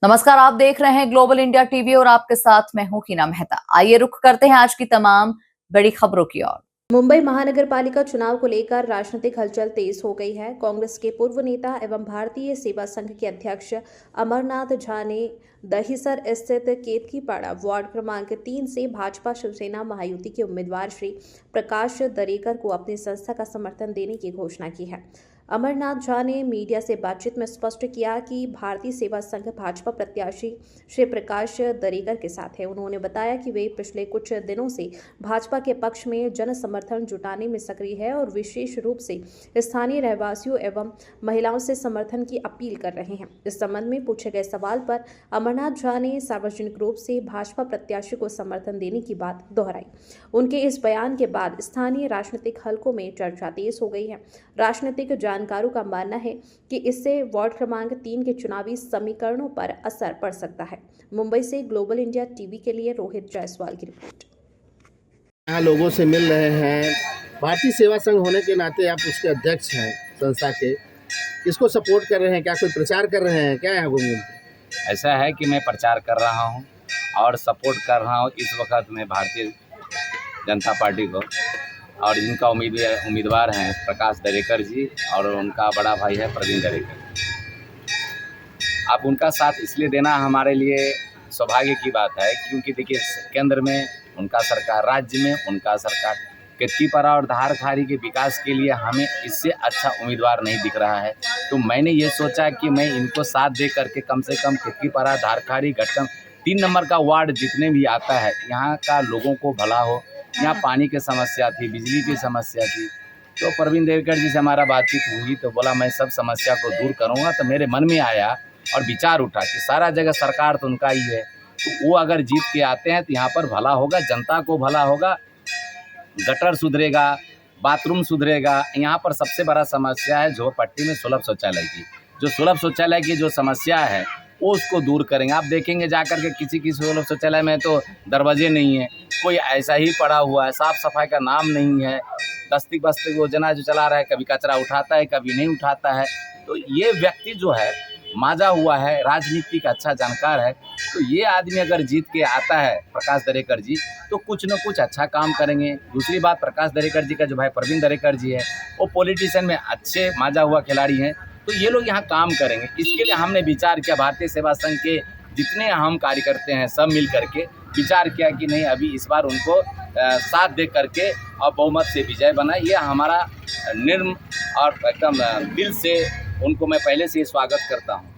नमस्कार, आप देख रहे हैं ग्लोबल इंडिया टीवी और आपके साथ मैं हूं हीना मेहता। आइए रुख करते हैं आज की तमाम बड़ी खबरों की ओर। मुंबई महानगर पालिका चुनाव को लेकर राजनीतिक हलचल तेज हो गई है। कांग्रेस के पूर्व नेता एवं भारतीय सेवा संघ के अध्यक्ष अमरनाथ झा ने दहिसर स्थित केतकीपाड़ा वार्ड क्रमांक 3 से भाजपा शिवसेना महायुति के उम्मीदवार श्री प्रकाश दरेकर को अपनी संस्था का समर्थन देने की घोषणा की है। अमरनाथ झा ने मीडिया से बातचीत में स्पष्ट किया कि भारतीय सेवा संघ भाजपा प्रत्याशी श्री प्रकाश दरेकर के साथ है। उन्होंने बताया कि वे पिछले कुछ दिनों से भाजपा के पक्ष में जन समर्थन जुटाने में सक्रिय है और विशेष रूप से स्थानीय रहवासियों एवं महिलाओं से समर्थन की अपील कर रहे हैं। इस संबंध में पूछे गए सवाल पर अमरनाथ झा ने सार्वजनिक रूप से भाजपा प्रत्याशी को समर्थन देने की बात दोहराई। उनके इस बयान के बाद स्थानीय राजनीतिक हलकों में चर्चा तेज हो गई है। राजनीतिक जानकारों का मानना है कि इससे वार्ड क्रमांक 3 के चुनावी समीकरणों पर असर पड़ सकता है। मुंबई से ग्लोबल इंडिया टीवी के लिए रोहित जायसवाल की रिपोर्ट। यहाँ लोगों से मिल रहे हैं। भारतीय सेवा संघ होने के नाते आप उसके अध्यक्ष हैं संस्था के, किसको सपोर्ट कर रहे हैं? क्या कोई प्रचार कर रहे हैं? क्या है घूम? ऐसा है कि मैं प्रचार कर रहा हूं और सपोर्ट कर रहा हूं इस वक्त मैं भारतीय जनता पार्टी को, और जिनका उम्मीदवार हैं प्रकाश दरेकर जी और उनका बड़ा भाई है प्रवीण दरेकर। अब उनका साथ इसलिए देना हमारे लिए सौभाग्य की बात है क्योंकि देखिए केंद्र में उनका सरकार, राज्य में उनका सरकार, केतकीपाड़ा और धारखारी के विकास के लिए हमें इससे अच्छा उम्मीदवार नहीं दिख रहा है। तो मैंने ये सोचा कि मैं इनको साथ दे करके कम से कम केतकीपाड़ा, धारखारी, घटकम 3 नंबर का वार्ड जितने भी आता है यहाँ का लोगों को भला हो। यहाँ पानी की समस्या थी, बिजली की समस्या थी, तो प्रवीण दरेकर जी से हमारा बातचीत हुई तो बोला मैं सब समस्या को दूर करूँगा। तो मेरे मन में आया और विचार उठा कि सारा जगह सरकार तो उनका ही है, तो वो अगर जीत के आते हैं तो यहाँ पर भला होगा, जनता को भला होगा, गटर सुधरेगा, बाथरूम सुधरेगा। यहाँ पर सबसे बड़ा समस्या है झोपड़पट्टी में सुलभ शौचालय की। जो सुलभ शौचालय की जो समस्या है वो उसको दूर करेंगे। आप देखेंगे जाकर के किसी सुलभ शौचालय में तो दरवाजे नहीं है, कोई ऐसा ही पड़ा हुआ है, साफ़ सफाई का नाम नहीं है। दस्तक बस्तक योजना जो चला रहा है, कभी कचरा उठाता है कभी नहीं उठाता है। तो ये व्यक्ति जो है माजा हुआ है, राजनीति का अच्छा जानकार है, तो ये आदमी अगर जीत के आता है प्रकाश दरेकर जी तो कुछ न कुछ अच्छा काम करेंगे। दूसरी बात, प्रकाश दरेकर जी का जो भाई प्रवीण दरेकर जी है वो पॉलिटिशियन में अच्छे माजा हुआ खिलाड़ी हैं, तो ये लोग यहाँ काम करेंगे। इसके लिए हमने विचार किया, भारतीय सेवा संघ के जितने हम कार्यकर्ते हैं सब मिल करके विचार किया कि नहीं अभी इस बार उनको साथ दे करके और बहुमत से विजय बनाए। ये हमारा निर्म और एकदम दिल से उनको मैं पहले से ही स्वागत करता हूँ।